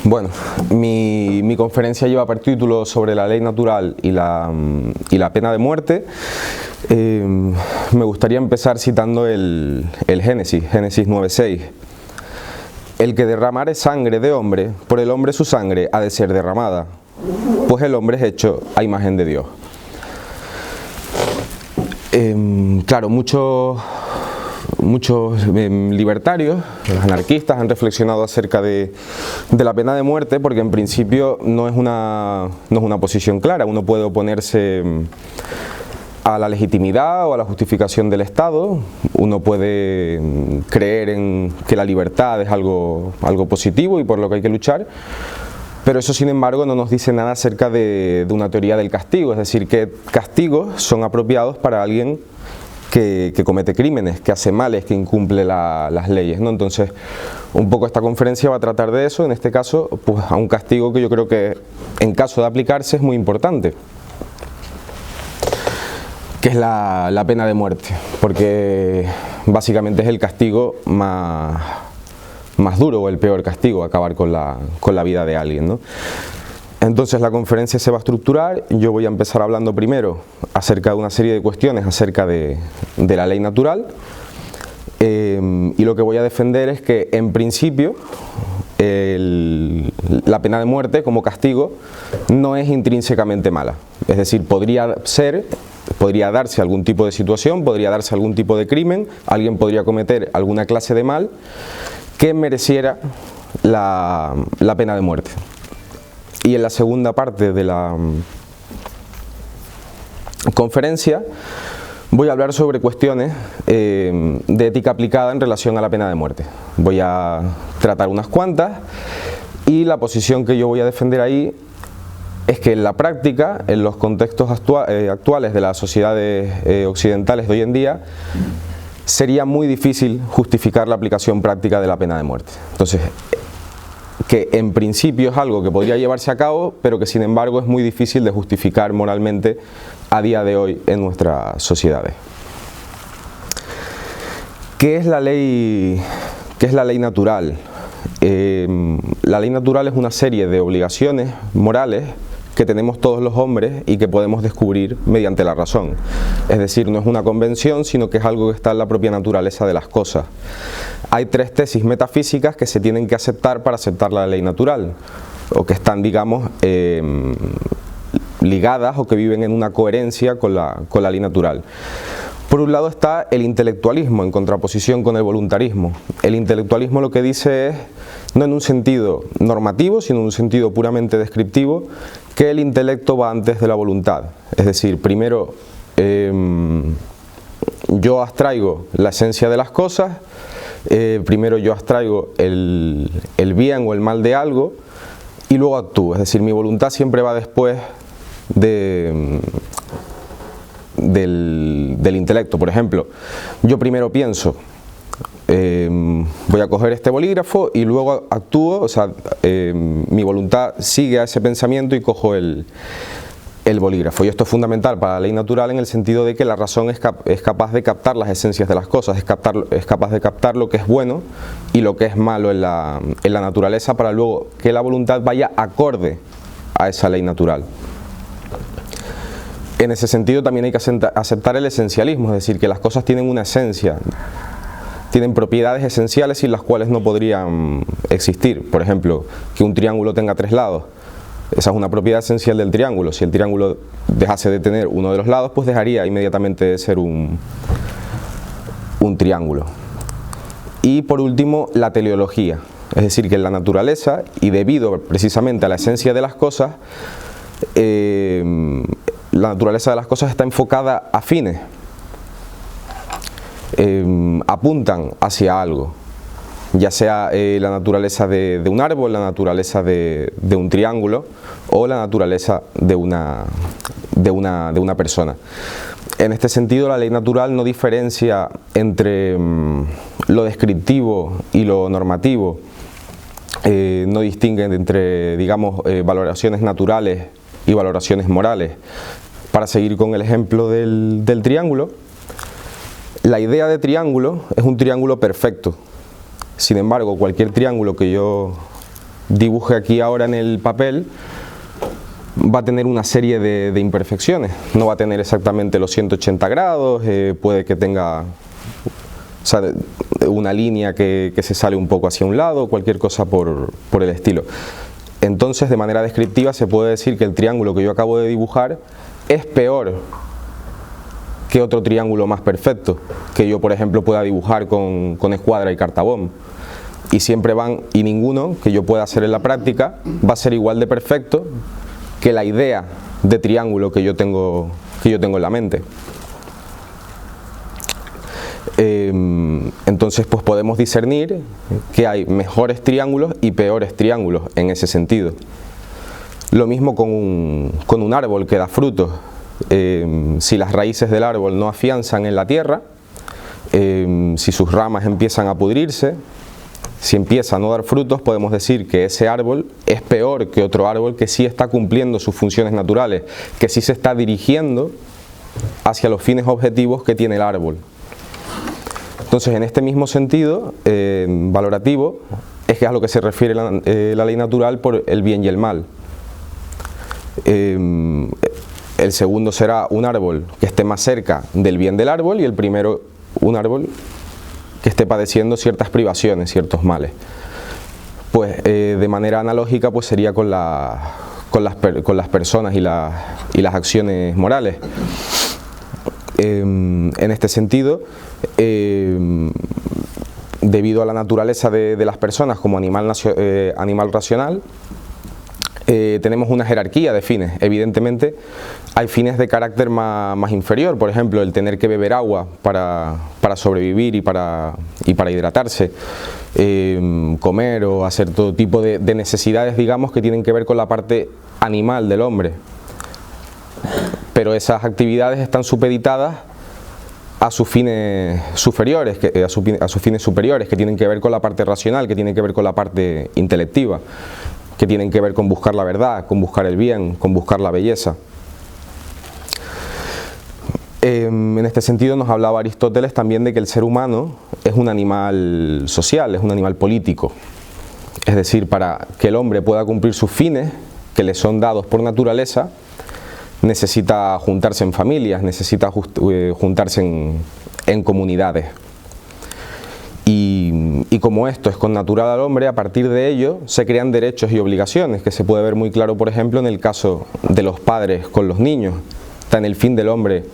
Bueno, mi conferencia lleva por título sobre la ley natural y la pena de muerte. Me gustaría empezar citando el Génesis 9:6. El que derramare sangre de hombre, por el hombre su sangre ha de ser derramada, pues el hombre es hecho a imagen de Dios. Claro, muchos libertarios, los anarquistas, han reflexionado acerca de la pena de muerte, porque en principio no es una posición clara. Uno puede oponerse a la legitimidad o a la justificación del Estado, uno puede creer en que la libertad es algo positivo y por lo que hay que luchar, pero eso, sin embargo, no nos dice nada acerca de una teoría del castigo, es decir, qué castigos son apropiados para alguien que comete crímenes, que hace males, que incumple las leyes, ¿no? Entonces, un poco esta conferencia va a tratar de eso, en este caso, pues a un castigo que yo creo que, en caso de aplicarse, es muy importante, que es la pena de muerte, porque básicamente es el castigo más duro o el peor castigo, acabar con la vida de alguien, ¿no? Entonces la conferencia se va a estructurar. Yo voy a empezar hablando primero acerca de una serie de cuestiones acerca de la ley natural, y lo que voy a defender es que, en principio, la pena de muerte como castigo no es intrínsecamente mala, es decir, podría darse algún tipo de situación, podría darse algún tipo de crimen, alguien podría cometer alguna clase de mal que mereciera la pena de muerte. Y en la segunda parte de la conferencia voy a hablar sobre cuestiones de ética aplicada en relación a la pena de muerte. Voy a tratar unas cuantas, y la posición que yo voy a defender ahí es que en la práctica, en los contextos actuales de las sociedades occidentales de hoy en día, sería muy difícil justificar la aplicación práctica de la pena de muerte. Entonces, que en principio es algo que podría llevarse a cabo, pero que sin embargo es muy difícil de justificar moralmente a día de hoy en nuestras sociedades. ¿Qué es la ley natural? La ley natural es una serie de obligaciones morales que tenemos todos los hombres y que podemos descubrir mediante la razón. Es decir, no es una convención, sino que es algo que está en la propia naturaleza de las cosas. Hay tres tesis metafísicas que se tienen que aceptar para aceptar la ley natural, o que están, digamos, ligadas o que viven en una coherencia con la ley natural. Por un lado está el intelectualismo, en contraposición con el voluntarismo. El intelectualismo lo que dice es, no en un sentido normativo, sino en un sentido puramente descriptivo, que el intelecto va antes de la voluntad. Es decir, primero yo abstraigo la esencia de las cosas, primero yo abstraigo el bien o el mal de algo, y luego actúo. Es decir, mi voluntad siempre va después del intelecto. Por ejemplo, yo primero pienso, voy a coger este bolígrafo, y luego actúo, o sea, mi voluntad sigue a ese pensamiento y cojo el bolígrafo. Y esto es fundamental para la ley natural, en el sentido de que la razón es capaz de captar las esencias de las cosas, es capaz de captar lo que es bueno y lo que es malo en la naturaleza, para luego que la voluntad vaya acorde a esa ley natural. En ese sentido también hay que aceptar el esencialismo, es decir, que las cosas tienen una esencia, tienen propiedades esenciales sin las cuales no podrían existir. Por ejemplo, que un triángulo tenga tres lados, esa es una propiedad esencial del triángulo. Si el triángulo dejase de tener uno de los lados, pues dejaría inmediatamente de ser un triángulo. Y por último, la teleología, es decir, que en la naturaleza, y debido precisamente a la esencia de las cosas, la naturaleza de las cosas está enfocada a fines, apuntan hacia algo, ya sea la naturaleza de un árbol, la naturaleza de un triángulo, o la naturaleza de una persona. En este sentido, la ley natural no diferencia entre lo descriptivo y lo normativo, no distingue entre, digamos, valoraciones naturales y valoraciones morales. Para seguir con el ejemplo del triángulo, la idea de triángulo es un triángulo perfecto. Sin embargo, cualquier triángulo que yo dibuje aquí ahora en el papel va a tener una serie de imperfecciones. No va a tener exactamente los 180 grados, puede que tenga, o sea, una línea que se sale un poco hacia un lado, cualquier cosa por el estilo. Entonces, de manera descriptiva, se puede decir que el triángulo que yo acabo de dibujar es peor que otro triángulo más perfecto, que yo, por ejemplo, pueda dibujar con escuadra y cartabón. Y siempre y ninguno que yo pueda hacer en la práctica va a ser igual de perfecto que la idea de triángulo que yo tengo en la mente. Entonces, pues podemos discernir que hay mejores triángulos y peores triángulos en ese sentido. Lo mismo con un árbol que da frutos. Si las raíces del árbol no afianzan en la tierra, si sus ramas empiezan a pudrirse, si empieza a no dar frutos, podemos decir que ese árbol es peor que otro árbol que sí está cumpliendo sus funciones naturales, que sí se está dirigiendo hacia los fines objetivos que tiene el árbol. Entonces, en este mismo sentido valorativo, es que es a lo que se refiere la ley natural por el bien y el mal. El segundo será un árbol que esté más cerca del bien del árbol, y el primero un árbol que esté padeciendo ciertas privaciones, ciertos males. Pues de manera analógica pues sería con las personas y las acciones morales. En este sentido, debido a la naturaleza de las personas como animal racional, tenemos una jerarquía de fines. Evidentemente hay fines de carácter más inferior, por ejemplo el tener que beber agua para sobrevivir y para hidratarse, comer o hacer todo tipo de necesidades, digamos, que tienen que ver con la parte animal del hombre. Pero esas actividades están supeditadas a sus fines superiores, que tienen que ver con la parte racional, que tienen que ver con la parte intelectiva, que tienen que ver con buscar la verdad, con buscar el bien, con buscar la belleza. En este sentido nos hablaba Aristóteles también de que el ser humano es un animal social, es un animal político. Es decir, para que el hombre pueda cumplir sus fines, que le son dados por naturaleza, necesita juntarse en familias, necesita juntarse en comunidades. Y como esto es connatural al hombre, a partir de ello se crean derechos y obligaciones, que se puede ver muy claro, por ejemplo, en el caso de los padres con los niños. Está en el fin del hombre,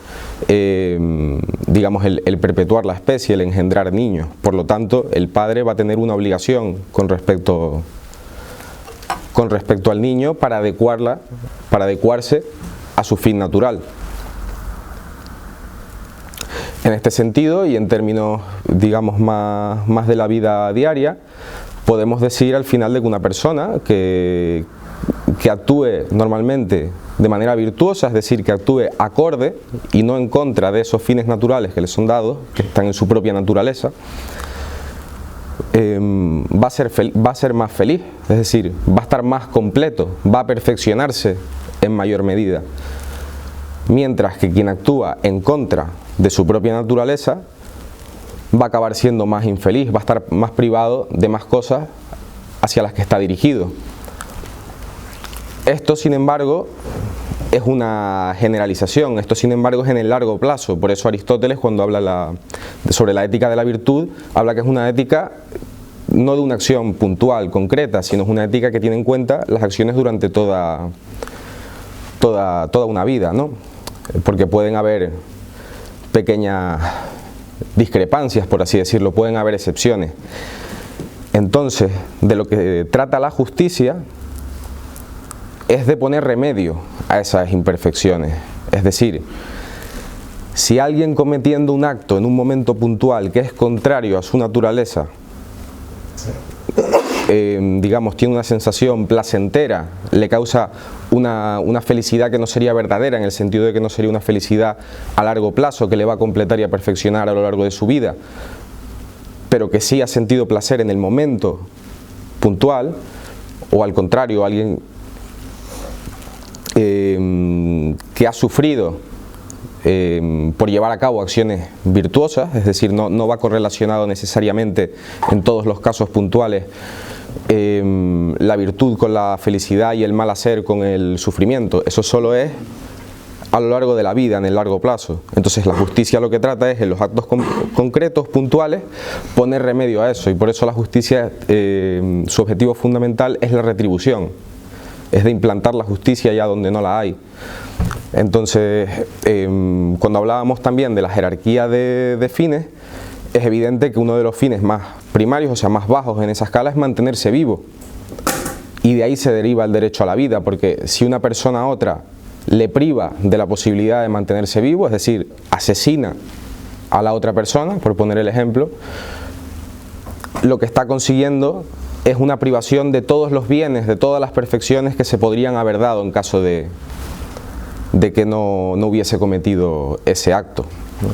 digamos, el perpetuar la especie, el engendrar niños. Por lo tanto, el padre va a tener una obligación con respecto al niño para adecuarse a su fin natural. En este sentido, y en términos, digamos, más de la vida diaria, podemos decir al final de que una persona que actúe normalmente de manera virtuosa, es decir, que actúe acorde y no en contra de esos fines naturales que le son dados, que están en su propia naturaleza, va a ser más feliz, es decir, va a estar más completo, va a perfeccionarse en mayor medida. Mientras que quien actúa en contra de su propia naturaleza va a acabar siendo más infeliz, va a estar más privado de más cosas hacia las que está dirigido. Esto, sin embargo, es una generalización, esto sin embargo es en el largo plazo. Por eso Aristóteles, cuando habla sobre la ética de la virtud, habla que es una ética no de una acción puntual, concreta, sino es una ética que tiene en cuenta las acciones durante toda una vida, ¿no? Porque pueden haber pequeñas discrepancias, por así decirlo, pueden haber excepciones. Entonces, de lo que trata la justicia es de poner remedio a esas imperfecciones. Es decir, si alguien cometiendo un acto en un momento puntual que es contrario a su naturaleza, digamos, tiene una sensación placentera, le causa una felicidad que no sería verdadera, en el sentido de que no sería una felicidad a largo plazo que le va a completar y a perfeccionar a lo largo de su vida, pero que sí ha sentido placer en el momento puntual, o al contrario, alguien que ha sufrido por llevar a cabo acciones virtuosas, es decir, no va correlacionado necesariamente en todos los casos puntuales la virtud con la felicidad y el mal hacer con el sufrimiento. Eso solo es a lo largo de la vida, en el largo plazo. Entonces la justicia lo que trata es, en los actos concretos, puntuales, poner remedio a eso, y por eso la justicia, su objetivo fundamental es la retribución, es de implantar la justicia allá donde no la hay. Entonces, cuando hablábamos también de la jerarquía de fines, es evidente que uno de los fines más primarios, o sea, más bajos en esa escala, es mantenerse vivo, y de ahí se deriva el derecho a la vida, porque si una persona a otra le priva de la posibilidad de mantenerse vivo, es decir, asesina a la otra persona, por poner el ejemplo, lo que está consiguiendo es una privación de todos los bienes, de todas las perfecciones que se podrían haber dado en caso de que no hubiese cometido ese acto, ¿no?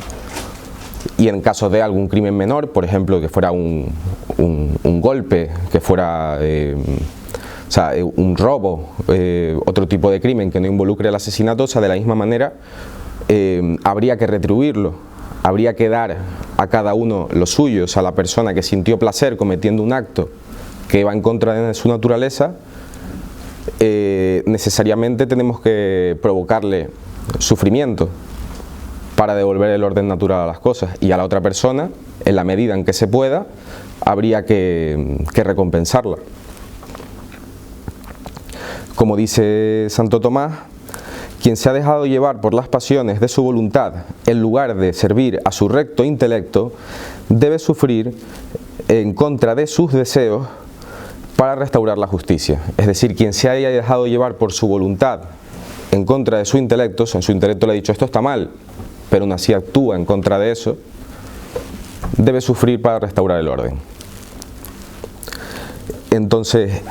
Y en caso de algún crimen menor, por ejemplo, que fuera un golpe, que fuera un robo, otro tipo de crimen que no involucre el asesinato, o sea, de la misma manera habría que retribuirlo, habría que dar a cada uno lo suyo. O sea, la persona que sintió placer cometiendo un acto que va en contra de su naturaleza, necesariamente tenemos que provocarle sufrimiento para devolver el orden natural a las cosas, y a la otra persona, en la medida en que se pueda, habría que recompensarla. Como dice Santo Tomás, quien se ha dejado llevar por las pasiones de su voluntad en lugar de servir a su recto intelecto, debe sufrir en contra de sus deseos para restaurar la justicia. Es decir, quien se haya dejado llevar por su voluntad en contra de su intelecto, o sea, en su intelecto le ha dicho esto está mal, pero aún así actúa en contra de eso, debe sufrir para restaurar el orden. Entonces,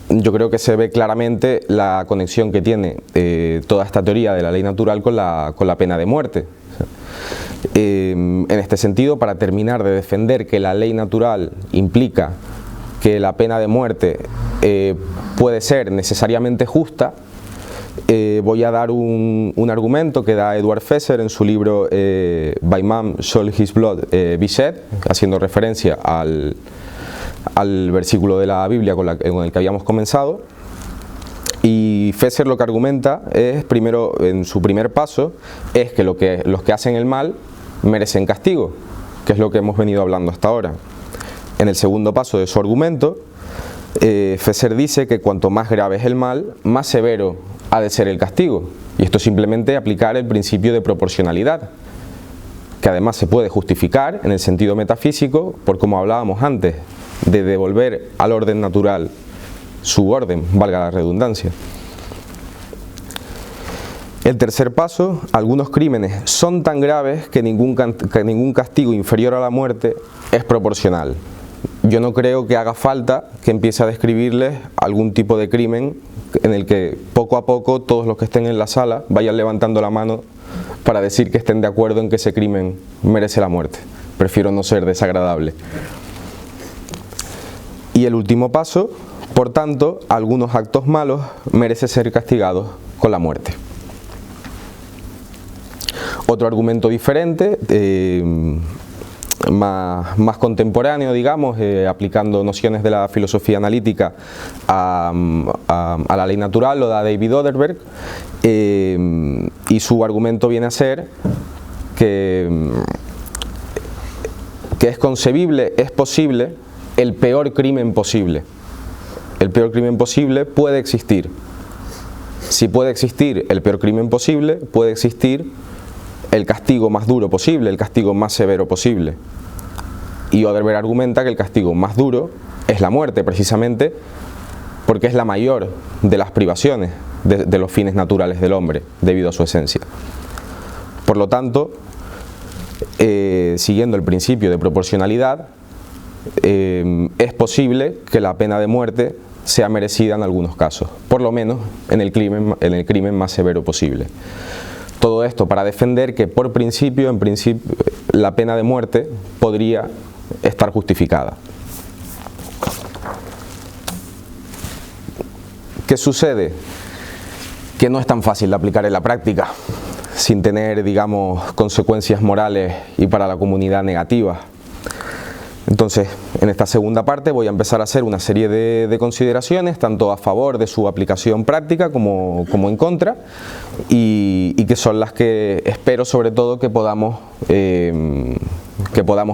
yo creo que se ve claramente la conexión que tiene toda esta teoría de la ley natural con la pena de muerte. En este sentido, para terminar de defender que la ley natural implica que la pena de muerte puede ser necesariamente justa, voy a dar un argumento que da Edward Feser en su libro By Man Shall His Blood Be Shed, haciendo referencia al versículo de la Biblia con el que habíamos comenzado. Y Feser lo que argumenta es, primero, en su primer paso, es que los que hacen el mal merecen castigo, que es lo que hemos venido hablando hasta ahora. En el segundo paso de su argumento, Feser dice que cuanto más grave es el mal, más severo ha de ser el castigo. Y esto es simplemente aplicar el principio de proporcionalidad, que además se puede justificar en el sentido metafísico por, como hablábamos antes, de devolver al orden natural su orden, valga la redundancia. El tercer paso, algunos crímenes son tan graves que ningún castigo inferior a la muerte es proporcional. Yo no creo que haga falta que empiece a describirles algún tipo de crimen en el que poco a poco todos los que estén en la sala vayan levantando la mano para decir que estén de acuerdo en que ese crimen merece la muerte. Prefiero no ser desagradable. Y el último paso, por tanto, algunos actos malos merecen ser castigados con la muerte. Otro argumento diferente, más contemporáneo, digamos, aplicando nociones de la filosofía analítica a la ley natural, lo da David Oderberg, y su argumento viene a ser que es concebible, es posible, el peor crimen posible. El peor crimen posible puede existir. Si puede existir el peor crimen posible, puede existir el castigo más duro posible, el castigo más severo posible. Y Oderberg argumenta que el castigo más duro es la muerte, precisamente porque es la mayor de las privaciones de los fines naturales del hombre, debido a su esencia. Por lo tanto, siguiendo el principio de proporcionalidad, es posible que la pena de muerte sea merecida en algunos casos, por lo menos en el crimen más severo posible. Todo esto para defender que en principio la pena de muerte podría estar justificada. ¿Qué sucede? Que no es tan fácil de aplicar en la práctica, sin tener, digamos, consecuencias morales y para la comunidad negativas. Entonces, en esta segunda parte voy a empezar a hacer una serie de consideraciones, tanto a favor de su aplicación práctica como en contra, y que son las que espero sobre todo que podamos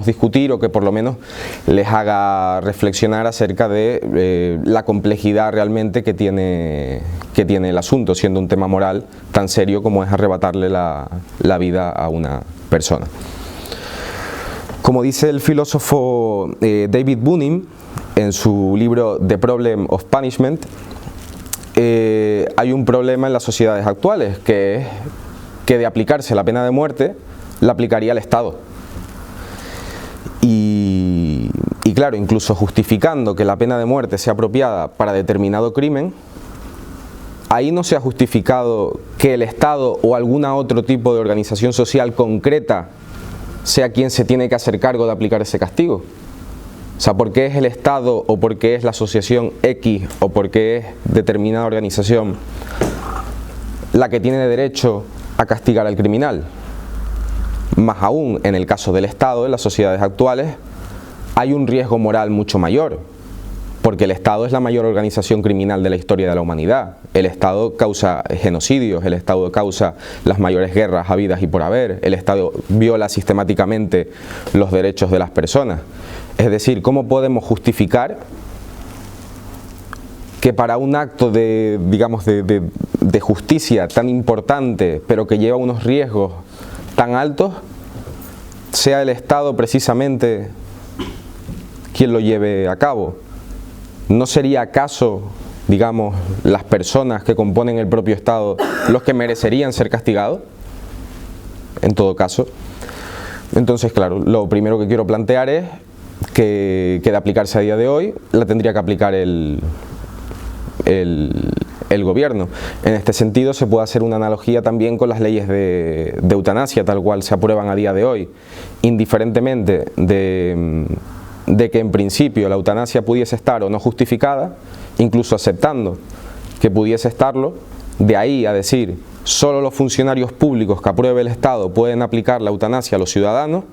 discutir, o que por lo menos les haga reflexionar acerca de la complejidad realmente que tiene el asunto, siendo un tema moral tan serio como es arrebatarle la vida a una persona. Como dice el filósofo David Bunim en su libro The Problem of Punishment, hay un problema en las sociedades actuales, que es que de aplicarse la pena de muerte, la aplicaría el Estado. Y claro, incluso justificando que la pena de muerte sea apropiada para determinado crimen, ahí no se ha justificado que el Estado o algún otro tipo de organización social concreta sea quien se tiene que hacer cargo de aplicar ese castigo. O sea, ¿por qué es el Estado, o por qué es la asociación X, o por qué es determinada organización la que tiene derecho a castigar al criminal? Más aún, en el caso del Estado, en las sociedades actuales, hay un riesgo moral mucho mayor, porque el Estado es la mayor organización criminal de la historia de la humanidad. El Estado causa genocidios, el Estado causa las mayores guerras habidas y por haber, el Estado viola sistemáticamente los derechos de las personas. Es decir, ¿cómo podemos justificar que para un acto de justicia tan importante, pero que lleva unos riesgos tan altos, sea el Estado precisamente quien lo lleve a cabo? ¿No sería acaso, digamos, las personas que componen el propio Estado los que merecerían ser castigados? En todo caso. Entonces, claro, lo primero que quiero plantear es que de aplicarse a día de hoy, la tendría que aplicar el gobierno. En este sentido se puede hacer una analogía también con las leyes de eutanasia, tal cual se aprueban a día de hoy, indiferentemente de que en principio la eutanasia pudiese estar o no justificada, incluso aceptando que pudiese estarlo, de ahí a decir solo los funcionarios públicos que apruebe el Estado pueden aplicar la eutanasia a los ciudadanos,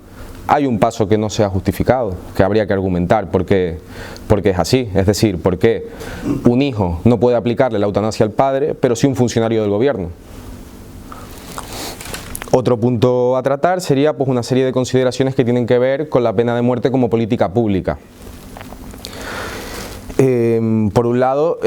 hay un paso que no se ha justificado, que habría que argumentar porque es así. Es decir, ¿por qué un hijo no puede aplicarle la eutanasia al padre, pero sí un funcionario del gobierno? Otro punto a tratar sería pues una serie de consideraciones que tienen que ver con la pena de muerte como política pública. Por un lado,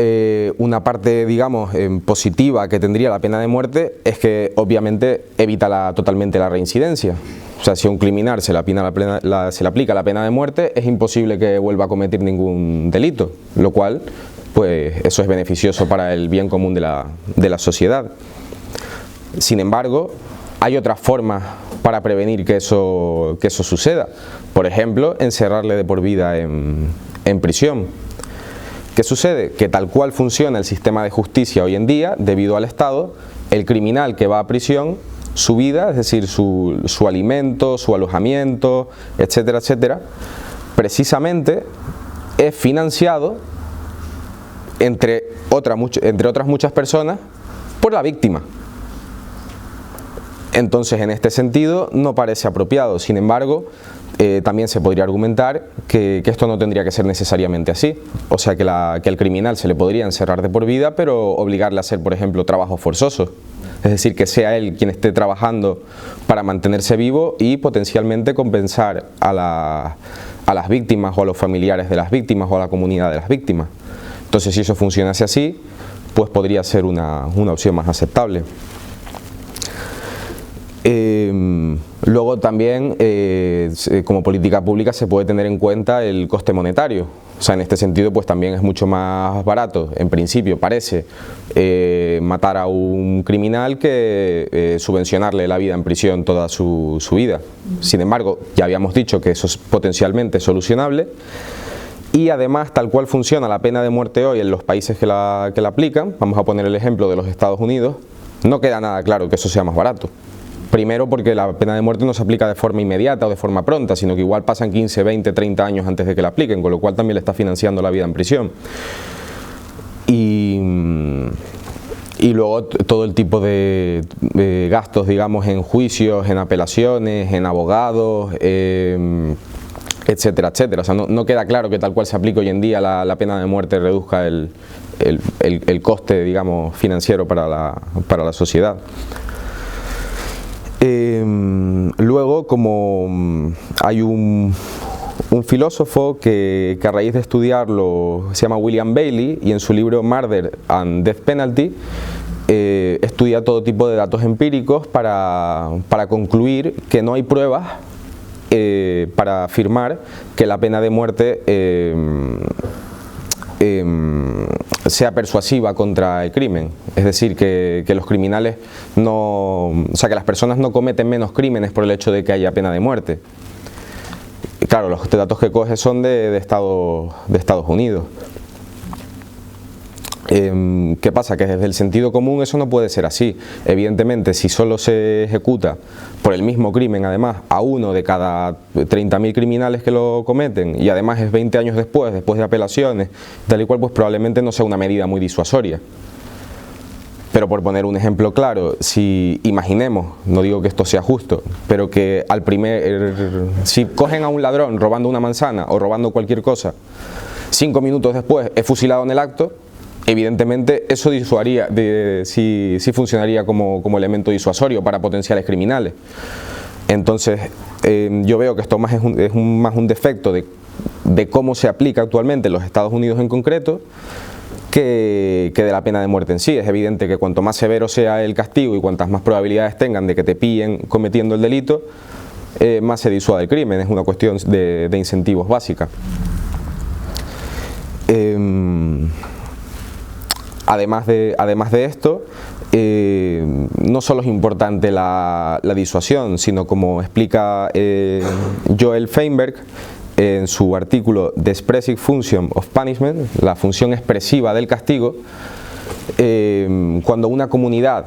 una parte, digamos, positiva que tendría la pena de muerte es que obviamente evita totalmente la reincidencia. O sea, si a un criminal se le aplica la pena de muerte, es imposible que vuelva a cometer ningún delito, lo cual, pues, eso es beneficioso para el bien común de la sociedad. Sin embargo, hay otras formas para prevenir que eso suceda. Por ejemplo, encerrarle de por vida en prisión. ¿Qué sucede? Que tal cual funciona el sistema de justicia hoy en día, debido al Estado, el criminal que va a prisión, su vida, es decir, su alimento, su alojamiento, etcétera, etcétera, precisamente es financiado, entre otras muchas personas, por la víctima. Entonces, en este sentido, no parece apropiado. Sin embargo, también se podría argumentar que esto no tendría que ser necesariamente así. O sea, que al criminal se le podría encerrar de por vida, pero obligarle a hacer, por ejemplo, trabajos forzosos. Es decir, que sea él quien esté trabajando para mantenerse vivo y potencialmente compensar a las víctimas o a los familiares de las víctimas o a la comunidad de las víctimas. Entonces, si eso funcionase así, pues podría ser una opción más aceptable. Luego también, como política pública, se puede tener en cuenta el coste monetario. O sea, en este sentido, pues también es mucho más barato, en principio, parece, matar a un criminal que subvencionarle la vida en prisión toda su vida. Sin embargo, ya habíamos dicho que eso es potencialmente solucionable. Y además, tal cual funciona la pena de muerte hoy en los países que la aplican, vamos a poner el ejemplo de los Estados Unidos, no queda nada claro que eso sea más barato. Primero porque la pena de muerte no se aplica de forma inmediata o de forma pronta, sino que igual pasan 15, 20, 30 años antes de que la apliquen, con lo cual también le está financiando la vida en prisión. Y luego todo el tipo de gastos, digamos, en juicios, en apelaciones, en abogados, etcétera, etcétera. O sea, no queda claro que tal cual se aplique hoy en día la pena de muerte reduzca el coste, digamos, financiero para la sociedad. Luego, como hay un filósofo que a raíz de estudiarlo se llama William Bailey, y en su libro Murder and Death Penalty estudia todo tipo de datos empíricos para concluir que no hay pruebas para afirmar que la pena de muerte sea persuasiva contra el crimen. Es decir, que los criminales o sea, que las personas no cometen menos crímenes por el hecho de que haya pena de muerte. Claro, los datos que coge son de Estados Unidos. ¿Qué pasa? Que desde el sentido común eso no puede ser así. Evidentemente, si solo se ejecuta por el mismo crimen, además, a uno de cada 30.000 criminales que lo cometen, y además es 20 años después de apelaciones, tal y cual, pues probablemente no sea una medida muy disuasoria. Pero por poner un ejemplo claro, si imaginemos, no digo que esto sea justo, pero que si cogen a un ladrón robando una manzana o robando cualquier cosa, 5 minutos después es fusilado en el acto, evidentemente eso sí funcionaría como elemento disuasorio para potenciales criminales. Entonces yo veo que esto más es más un defecto de cómo se aplica actualmente en los Estados Unidos en concreto, que de la pena de muerte en sí. Es evidente que cuanto más severo sea el castigo y cuantas más probabilidades tengan de que te pillen cometiendo el delito, más se disuade el crimen. Es una cuestión de incentivos básica. Además de esto, no solo es importante la disuasión, sino como explica Joel Feinberg en su artículo The Expressive Function of Punishment, la función expresiva del castigo, cuando una comunidad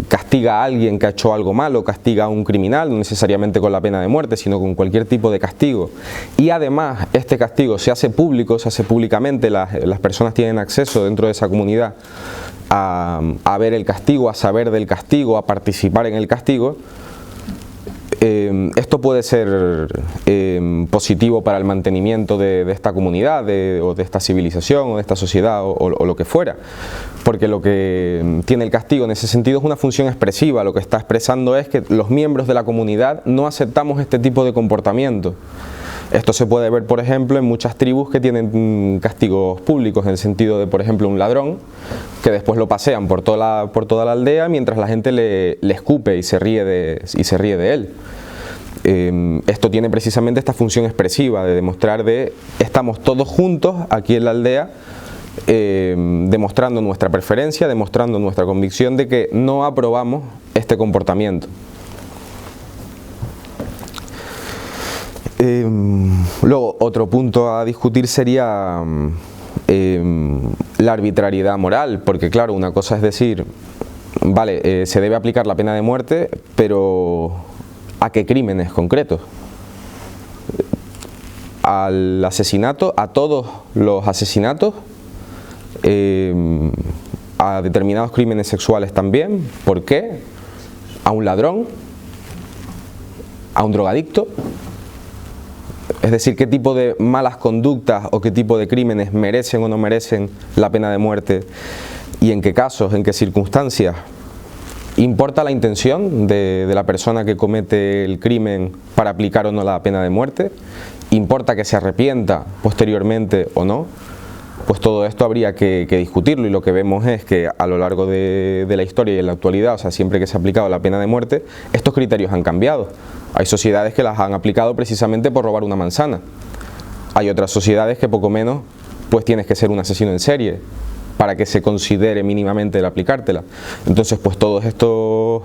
castiga a alguien que ha hecho algo malo, castiga a un criminal, no necesariamente con la pena de muerte, sino con cualquier tipo de castigo, y además este castigo se hace público, se hace públicamente, las personas tienen acceso dentro de esa comunidad a ver el castigo, a saber del castigo, a participar en el castigo. Esto puede ser positivo para el mantenimiento de esta comunidad, o de esta civilización, o de esta sociedad, o lo que fuera, porque lo que tiene el castigo en ese sentido es una función expresiva. Lo que está expresando es que los miembros de la comunidad no aceptamos este tipo de comportamiento. Esto se puede ver, por ejemplo, en muchas tribus que tienen castigos públicos, en el sentido de, por ejemplo, un ladrón que después lo pasean por toda la aldea mientras la gente le escupe y se ríe de él. Esto tiene precisamente esta función expresiva de demostrar estamos todos juntos aquí en la aldea, demostrando nuestra preferencia, demostrando nuestra convicción de que no aprobamos este comportamiento. Luego, otro punto a discutir sería la arbitrariedad moral, porque claro, una cosa es decir, vale, se debe aplicar la pena de muerte, pero ¿a qué crímenes concretos? ¿Al asesinato? ¿A todos los asesinatos? ¿A determinados crímenes sexuales también? ¿Por qué? ¿A un ladrón? ¿A un drogadicto? Es decir, ¿qué tipo de malas conductas o qué tipo de crímenes merecen o no merecen la pena de muerte? ¿Y en qué casos, en qué circunstancias? ¿Importa la intención de la persona que comete el crimen para aplicar o no la pena de muerte? ¿Importa que se arrepienta posteriormente o no? Pues todo esto habría que discutirlo, y lo que vemos es que a lo largo de la historia y en la actualidad, o sea, siempre que se ha aplicado la pena de muerte, estos criterios han cambiado. Hay sociedades que las han aplicado precisamente por robar una manzana. Hay otras sociedades que poco menos pues tienes que ser un asesino en serie para que se considere mínimamente el aplicártela. Entonces pues todos estos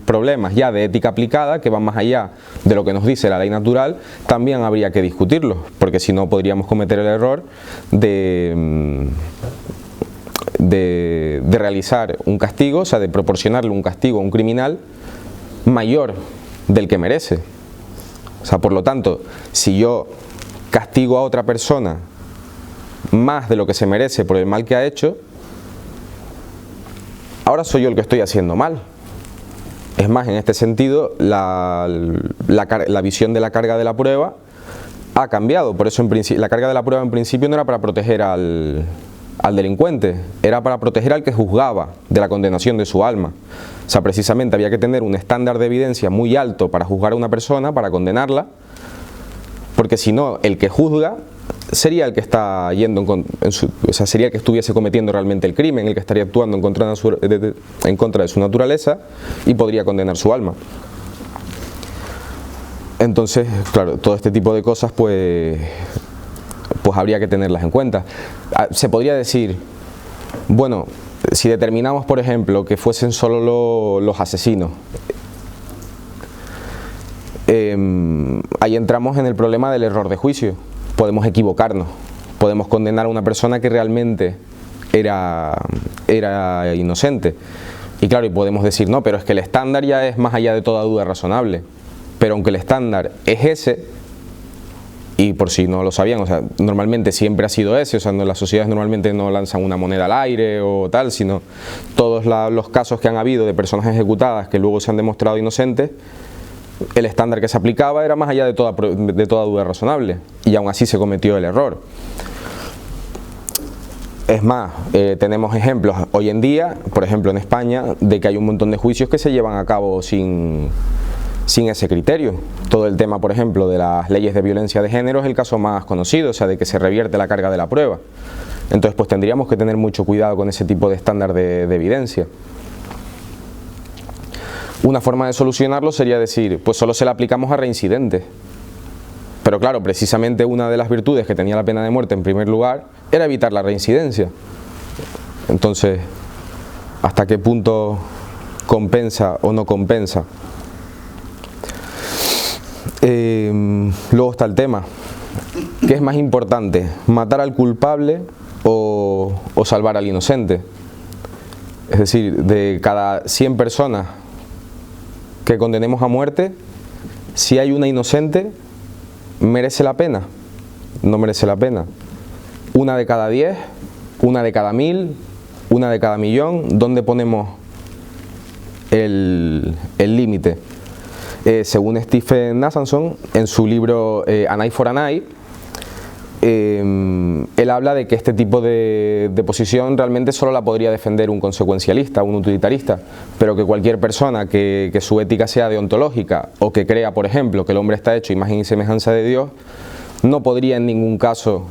problemas ya de ética aplicada, que van más allá de lo que nos dice la ley natural, también habría que discutirlos, porque si no podríamos cometer el error de realizar un castigo, o sea, de proporcionarle un castigo a un criminal mayor del que merece. O sea, por lo tanto, si yo castigo a otra persona más de lo que se merece por el mal que ha hecho, ahora soy yo el que estoy haciendo mal. Es más, en este sentido, la visión de la carga de la prueba ha cambiado. Por eso la carga de la prueba en principio no era para proteger al delincuente, era para proteger al que juzgaba de la condenación de su alma. O sea, precisamente había que tener un estándar de evidencia muy alto para juzgar a una persona, para condenarla, porque si no, el que juzga sería el que está yendo o sea, sería el que estuviese cometiendo realmente el crimen, el que estaría actuando en contra de su naturaleza y podría condenar su alma. Entonces, claro, todo este tipo de cosas pues habría que tenerlas en cuenta. Se podría decir, bueno, si determinamos, por ejemplo, que fuesen solo los asesinos, ahí entramos en el problema del error de juicio. Podemos equivocarnos, podemos condenar a una persona que realmente era inocente. Y claro, y podemos decir, no, pero es que el estándar ya es más allá de toda duda razonable. Pero aunque el estándar es ese, y por si no lo sabían, o sea, normalmente siempre ha sido ese, o sea, las sociedades normalmente no lanzan una moneda al aire o tal, sino todos los casos que han habido de personas ejecutadas que luego se han demostrado inocentes, el estándar que se aplicaba era más allá de toda duda razonable, y aún así se cometió el error. Es más, tenemos ejemplos hoy en día, por ejemplo en España, de que hay un montón de juicios que se llevan a cabo sin ese criterio. Todo el tema, por ejemplo, de las leyes de violencia de género es el caso más conocido, o sea, de que se revierte la carga de la prueba. Entonces, pues tendríamos que tener mucho cuidado con ese tipo de estándar de evidencia. Una forma de solucionarlo sería decir, pues solo se la aplicamos a reincidentes. Pero claro, precisamente una de las virtudes que tenía la pena de muerte en primer lugar era evitar la reincidencia. Entonces, ¿hasta qué punto compensa o no compensa? Luego está el tema, ¿qué es más importante? ¿Matar al culpable o salvar al inocente? Es decir, de cada 100 personas que condenemos a muerte, si hay una inocente, ¿merece la pena? No merece la pena. Una de cada 10, una de cada 1000, una de cada millón, ¿dónde ponemos el límite? Según Stephen Nathanson, en su libro An Eye for an Eye, él habla de que este tipo de posición realmente solo la podría defender un consecuencialista, un utilitarista, pero que cualquier persona que su ética sea deontológica o que crea, por ejemplo, que el hombre está hecho a imagen y semejanza de Dios, no podría en ningún caso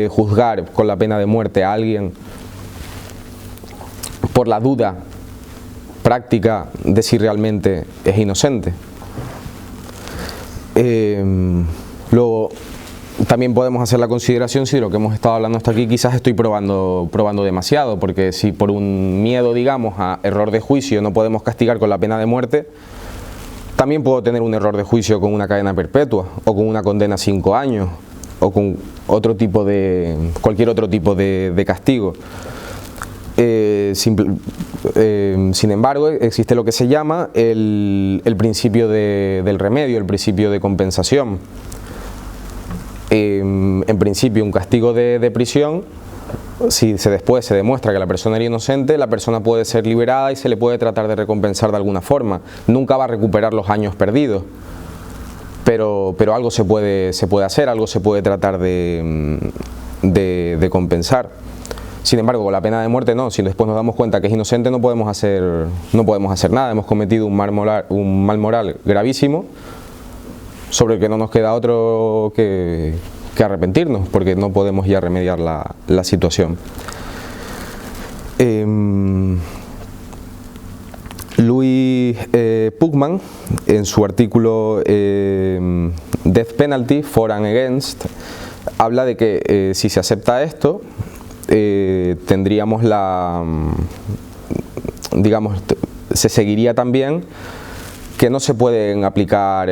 juzgar con la pena de muerte a alguien por la duda práctica de si realmente es inocente. Luego también podemos hacer la consideración si de lo que hemos estado hablando hasta aquí quizás estoy probando demasiado, porque si por un miedo, digamos, a error de juicio no podemos castigar con la pena de muerte, también puedo tener un error de juicio con una cadena perpetua o con una condena a 5 años o con cualquier otro tipo de castigo. Sin embargo, existe lo que se llama el principio del remedio, el principio de compensación. En principio, un castigo de prisión, si después se demuestra que la persona era inocente, la persona puede ser liberada y se le puede tratar de recompensar de alguna forma. Nunca va a recuperar los años perdidos, pero algo se puede hacer, algo se puede tratar de compensar. Sin embargo, con la pena de muerte no, si después nos damos cuenta que es inocente no podemos hacer nada, hemos cometido un mal moral gravísimo sobre el que no nos queda otro que arrepentirnos, porque no podemos ya remediar la situación. Louis Pugman, en su artículo Death Penalty for and Against, habla de que si se acepta esto, tendríamos se seguiría también que no se pueden aplicar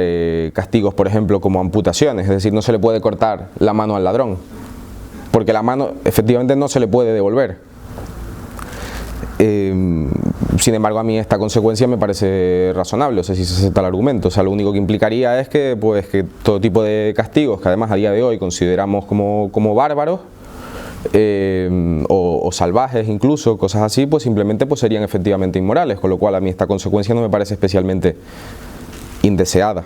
castigos, por ejemplo, como amputaciones, es decir, no se le puede cortar la mano al ladrón, porque la mano efectivamente no se le puede devolver. Sin embargo, a mí esta consecuencia me parece razonable, o sea, si se acepta el argumento, o sea, lo único que implicaría es que todo tipo de castigos, que además a día de hoy consideramos como bárbaros, o salvajes incluso, cosas así, pues simplemente pues serían efectivamente inmorales, con lo cual a mí esta consecuencia no me parece especialmente indeseada.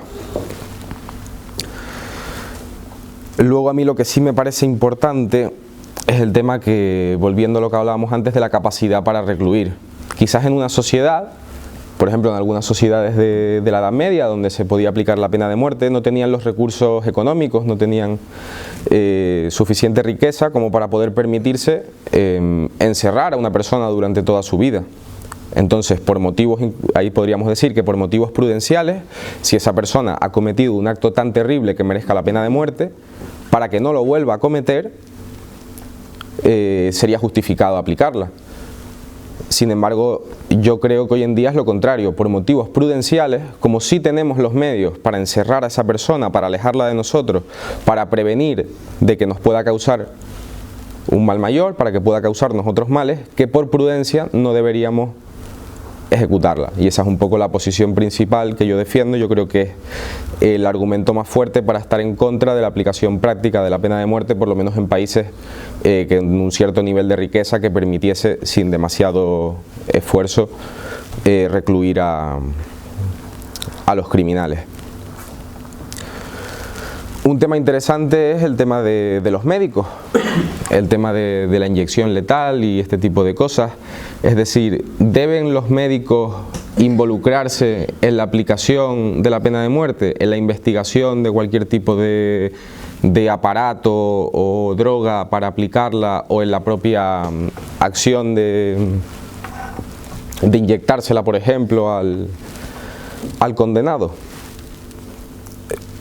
Luego a mí lo que sí me parece importante es el tema que, volviendo a lo que hablábamos antes, de la capacidad para recluir. Quizás en una sociedad, por ejemplo en algunas sociedades de la Edad Media, donde se podía aplicar la pena de muerte, no tenían los recursos económicos, no tenían suficiente riqueza como para poder permitirse encerrar a una persona durante toda su vida. Entonces, por motivos, ahí podríamos decir que por motivos prudenciales, si esa persona ha cometido un acto tan terrible que merezca la pena de muerte, para que no lo vuelva a cometer, sería justificado aplicarla. Sin embargo, yo creo que hoy en día es lo contrario. Por motivos prudenciales, como sí tenemos los medios para encerrar a esa persona, para alejarla de nosotros, para prevenir de que nos pueda causar un mal mayor, para que pueda causarnos otros males, que por prudencia no deberíamos ejecutarla. Y esa es un poco la posición principal que yo defiendo. Yo creo que es el argumento más fuerte para estar en contra de la aplicación práctica de la pena de muerte, por lo menos en países con un cierto nivel de riqueza que permitiese sin demasiado esfuerzo recluir a los criminales. Un tema interesante es el tema de los médicos, el tema de la inyección letal y este tipo de cosas. Es decir, ¿deben los médicos involucrarse en la aplicación de la pena de muerte, en la investigación de cualquier tipo de aparato o droga para aplicarla, o en la propia acción de inyectársela, por ejemplo, al condenado?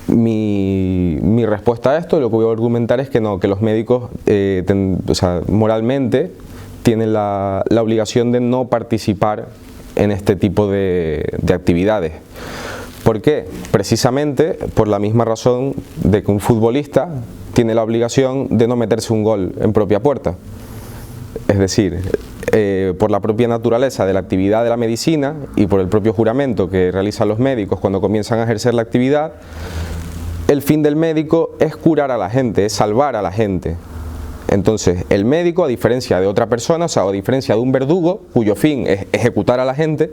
Mi respuesta a esto, lo que voy a argumentar es que no, que los médicos moralmente tienen la obligación de no participar en este tipo de actividades. ¿Por qué? Precisamente por la misma razón de que un futbolista tiene la obligación de no meterse un gol en propia puerta. Es decir, por la propia naturaleza de la actividad de la medicina y por el propio juramento que realizan los médicos cuando comienzan a ejercer la actividad, el fin del médico es curar a la gente, es salvar a la gente. Entonces, el médico, a diferencia de otra persona, o sea, a diferencia de un verdugo, cuyo fin es ejecutar a la gente,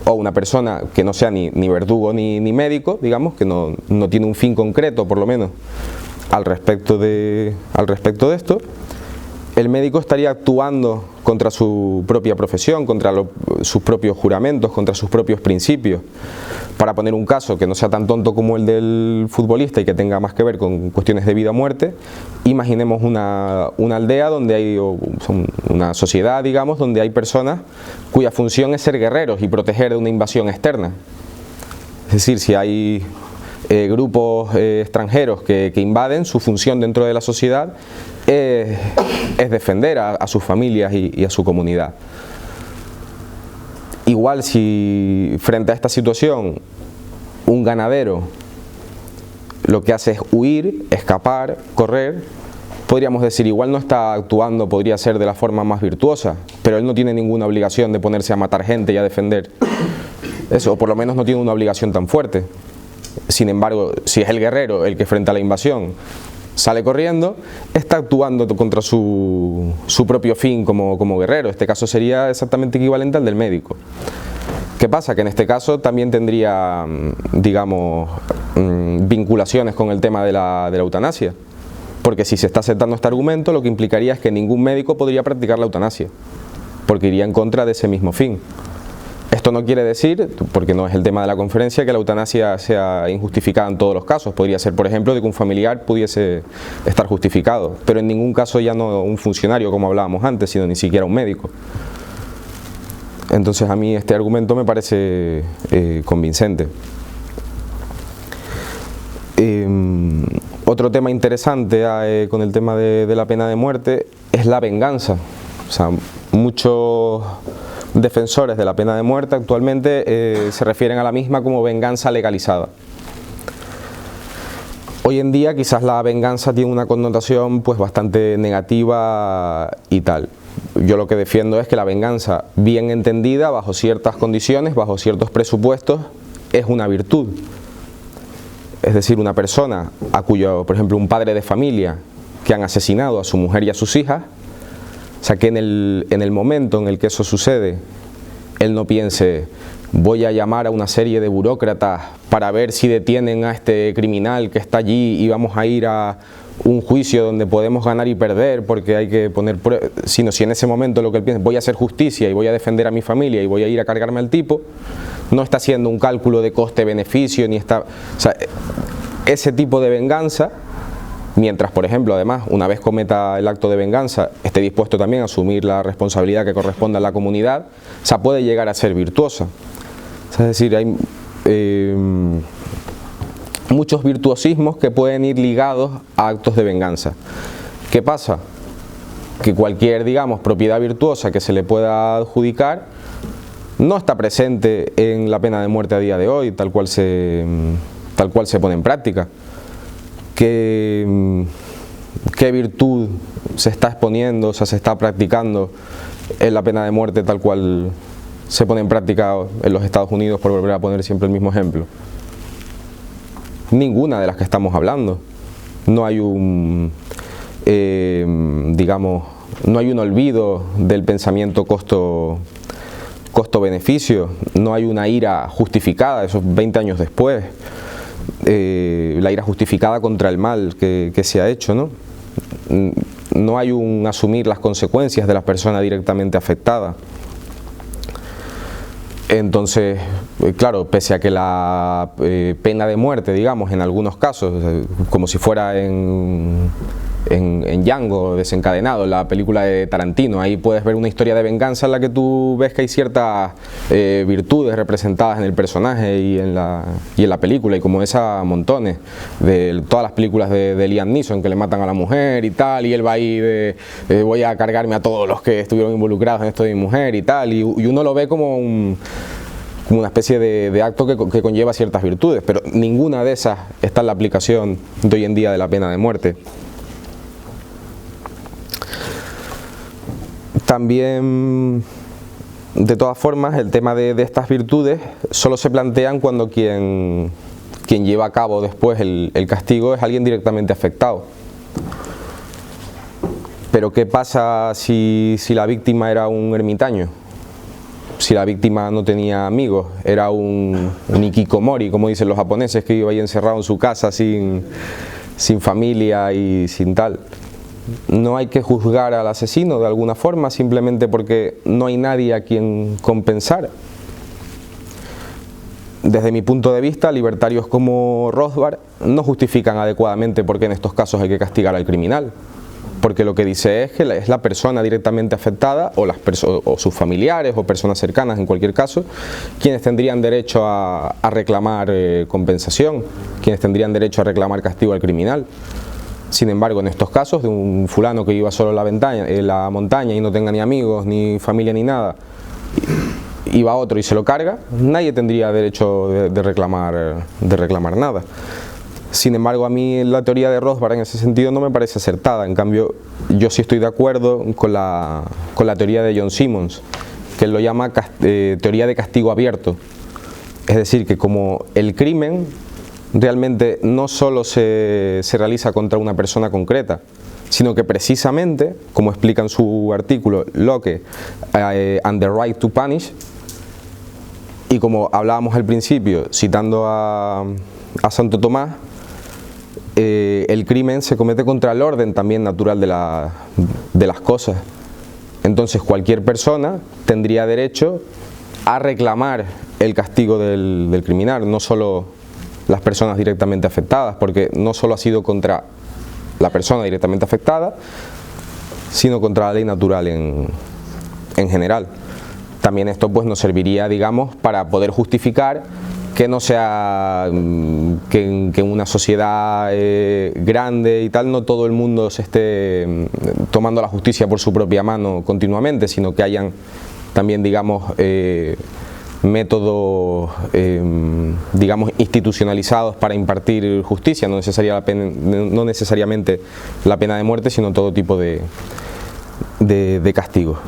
o una persona que no sea ni verdugo ni médico, digamos, que no tiene un fin concreto, por lo menos, al respecto de esto, el médico estaría actuando contra su propia profesión, contra sus propios juramentos, contra sus propios principios. Para poner un caso que no sea tan tonto como el del futbolista y que tenga más que ver con cuestiones de vida o muerte, imaginemos una aldea donde hay una sociedad, digamos, donde hay personas cuya función es ser guerreros y proteger de una invasión externa. Es decir, si hay grupos extranjeros que invaden, su función dentro de la sociedad es defender a sus familias y a su comunidad. Igual, si frente a esta situación un ganadero lo que hace es huir, escapar, correr, podríamos decir, igual no está actuando, podría ser de la forma más virtuosa, pero él no tiene ninguna obligación de ponerse a matar gente y a defender eso, o por lo menos no tiene una obligación tan fuerte. Sin embargo, si es el guerrero el que frente a la invasión sale corriendo, está actuando contra su propio fin como guerrero. Este caso sería exactamente equivalente al del médico. ¿Qué pasa? Que en este caso también tendría, digamos, vinculaciones con el tema de la eutanasia. Porque si se está aceptando este argumento, lo que implicaría es que ningún médico podría practicar la eutanasia, porque iría en contra de ese mismo fin. Esto no quiere decir, porque no es el tema de la conferencia, que la eutanasia sea injustificada en todos los casos. Podría ser, por ejemplo, de que un familiar pudiese estar justificado, pero en ningún caso ya no un funcionario, como hablábamos antes, sino ni siquiera un médico. Entonces a mí este argumento me parece convincente. Otro tema interesante con el tema de la pena de muerte es la venganza. O sea, muchos defensores de la pena de muerte actualmente se refieren a la misma como venganza legalizada. Hoy en día quizás la venganza tiene una connotación pues bastante negativa y tal. Yo lo que defiendo es que la venganza, bien entendida, bajo ciertas condiciones, bajo ciertos presupuestos, es una virtud. Es decir, una persona a cuyo, por ejemplo, un padre de familia que han asesinado a su mujer y a sus hijas, o sea, que en el momento en el que eso sucede, él no piense, voy a llamar a una serie de burócratas para ver si detienen a este criminal que está allí y vamos a ir a un juicio donde podemos ganar y perder porque hay que poner pruebas, sino si en ese momento lo que él piensa, voy a hacer justicia y voy a defender a mi familia y voy a ir a cargarme al tipo, no está haciendo un cálculo de coste-beneficio, ni está, o sea, ese tipo de venganza, mientras, por ejemplo, además, una vez cometa el acto de venganza, esté dispuesto también a asumir la responsabilidad que corresponde a la comunidad, o sea, puede llegar a ser virtuosa. O sea, es decir, hay muchos virtuosismos que pueden ir ligados a actos de venganza. ¿Qué pasa? Que cualquier, digamos, propiedad virtuosa que se le pueda adjudicar no está presente en la pena de muerte a día de hoy, tal cual se pone en práctica. ¿Qué virtud se está exponiendo, o sea, se está practicando en la pena de muerte tal cual se pone en práctica en los Estados Unidos, por volver a poner siempre el mismo ejemplo? Ninguna de las que estamos hablando. No hay digamos, no hay un olvido del pensamiento costo-beneficio, no hay una ira justificada, esos 20 años después. La ira justificada contra el mal que se ha hecho, ¿no? No hay un asumir las consecuencias de la persona directamente afectada. Entonces, claro, pese a que la pena de muerte, digamos, en algunos casos, como si fuera en Django desencadenado, la película de Tarantino, ahí puedes ver una historia de venganza en la que tú ves que hay ciertas virtudes representadas en el personaje y en la película, y como esa montones de todas las películas de Liam Neeson, que le matan a la mujer y tal, y él va ahí de voy a cargarme a todos los que estuvieron involucrados en esto de mi mujer y tal, y uno lo ve como una especie de acto que conlleva ciertas virtudes, pero ninguna de esas está en la aplicación de hoy en día de la pena de muerte. También, de todas formas, el tema de estas virtudes solo se plantean cuando quien lleva a cabo después el castigo es alguien directamente afectado. Pero ¿qué pasa si la víctima era un ermitaño? Si la víctima no tenía amigos, era un hikikomori, como dicen los japoneses, que iba ahí encerrado en su casa sin familia y sin tal. No hay que juzgar al asesino de alguna forma, simplemente porque no hay nadie a quien compensar. Desde mi punto de vista, libertarios como Rothbard no justifican adecuadamente por qué en estos casos hay que castigar al criminal, porque lo que dice es que es la persona directamente afectada o sus familiares o personas cercanas, en cualquier caso, quienes tendrían derecho a reclamar compensación, quienes tendrían derecho a reclamar castigo al criminal. Sin embargo, en estos casos de un fulano que iba solo en la montaña y no tenga ni amigos, ni familia, ni nada, iba otro y se lo carga, nadie tendría derecho de reclamar nada. Sin embargo, a mí la teoría de Rothbard en ese sentido no me parece acertada. En cambio, yo sí estoy de acuerdo con la teoría de John Simmons, que él lo llama teoría de castigo abierto. Es decir, que como el crimen realmente no solo se realiza contra una persona concreta, sino que precisamente, como explica en su artículo Locke and the Right to Punish, y como hablábamos al principio, citando a Santo Tomás, el crimen se comete contra el orden también natural de las cosas. Entonces cualquier persona tendría derecho a reclamar el castigo del criminal, no solo las personas directamente afectadas, porque no solo ha sido contra la persona directamente afectada, sino contra la ley natural en general. También esto pues nos serviría, digamos, para poder justificar que no sea que en una sociedad grande y tal, no todo el mundo se esté tomando la justicia por su propia mano continuamente, sino que hayan también, digamos, métodos, digamos, institucionalizados para impartir justicia, no necesariamente la pena de muerte, sino todo tipo de castigos.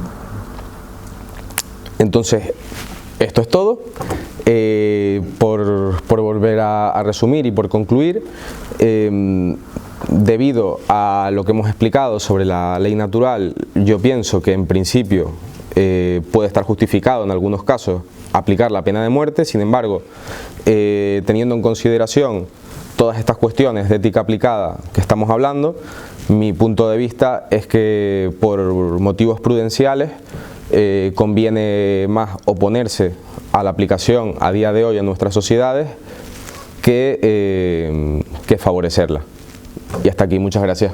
Entonces, esto es todo. Por volver a resumir y por concluir, debido a lo que hemos explicado sobre la ley natural, yo pienso que en principio puede estar justificado en algunos casos aplicar la pena de muerte. Sin embargo, teniendo en consideración todas estas cuestiones de ética aplicada que estamos hablando, mi punto de vista es que por motivos prudenciales conviene más oponerse a la aplicación a día de hoy en nuestras sociedades que favorecerla. Y hasta aquí, muchas gracias.